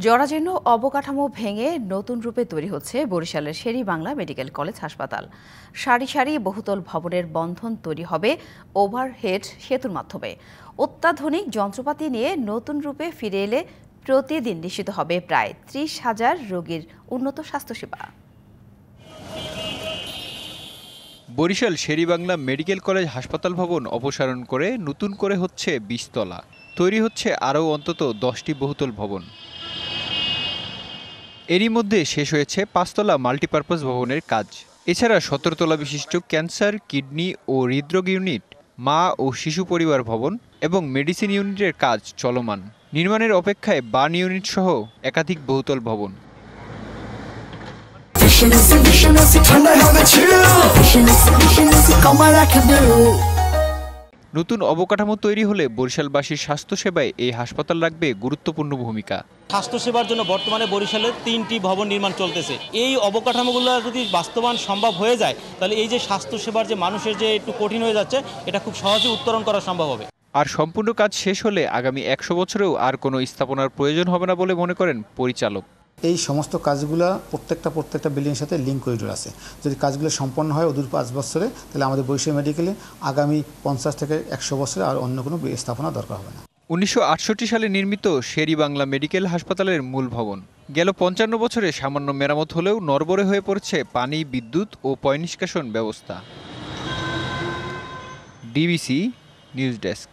জরাজীর্ণ অবকাঠামো ভেঙে নতুন রূপে তৈরি হচ্ছে বরিশালের শের-ই-বাংলা মেডিকেল কলেজ হাসপাতাল। সারি সারি বহুতল ভবনের বন্ধন তৈরি হবে ওভারহেড সেতুর মাধ্যমে। অত্যাধুনিক যন্ত্রপাতি নিয়ে নতুন রূপে ফিরে এলে প্রতিদিন নিশ্চিত হবে প্রায় ৩০,০০০ রোগীর উন্নত স্বাস্থ্যসেবা। বরিশাল শের-ই-বাংলা মেডিকেল কলেজ হাসপাতাল ভবন অপসারণ করে নতুন করে হচ্ছে ২০ তলা। তৈরি হচ্ছে আরও অন্তত ১০টি বহুতল ভবন। এরই মধ্যে শেষ হয়েছে ৫ তলা মাল্টিপারপাস ভবনের কাজ। এছাড়া ১৭ তলা বিশিষ্ট ক্যান্সার, কিডনি ও হৃদরোগ ইউনিট, মা ও শিশু পরিবার ভবন এবং মেডিসিন ইউনিটের কাজ চলমান। নির্মাণের অপেক্ষায় বার্ন ইউনিট সহ একাধিক বহুতল ভবন। নতুন অবকাঠামো তৈরি হলে বরিশালবাসীর স্বাস্থ্যসেবায় এই হাসপাতাল রাখবে গুরুত্বপূর্ণ ভূমিকা। স্বাস্থ্যসেবার জন্য বর্তমানে বরিশালে ৩টি ভবন নির্মাণ চলতেছে। এই অবকাঠামোগুলো যদি বাস্তবায়ন সম্ভব হয়ে যায় তাহলে এই যে স্বাস্থ্যসেবার যে মানুষের যে একটু কঠিন হয়ে যাচ্ছে এটা খুব সহজে উত্তরণ করা সম্ভব হবে। আর সম্পূর্ণ কাজ শেষ হলে আগামী ১০০ বছরেও আর কোনো স্থাপনার প্রয়োজন হবে না বলে মনে করেন পরিচালক। এই সমস্ত কাজগুলো প্রত্যেকটা বিল্ডিংয়ের সাথে লিঙ্ক করিডোর আছে। যদি কাজগুলো সম্পন্ন হয় অদূর ৫ বছরে তাহলে আমাদের বরিশাল মেডিকেলে আগামী ৫০ থেকে ১০০ বছরে আর অন্য কোনো স্থাপনা দরকার হবে না। ১৯৬৮ সালে নির্মিত শের-ই-বাংলা মেডিকেল হাসপাতালের মূল ভবন। গেল ৫৫ বছরে সামান্য মেরামত হলেও নড়বড়ে হয়ে পড়ছে পানি, বিদ্যুৎ ও পয়ঃনিষ্কাশন ব্যবস্থা। DBC news desk.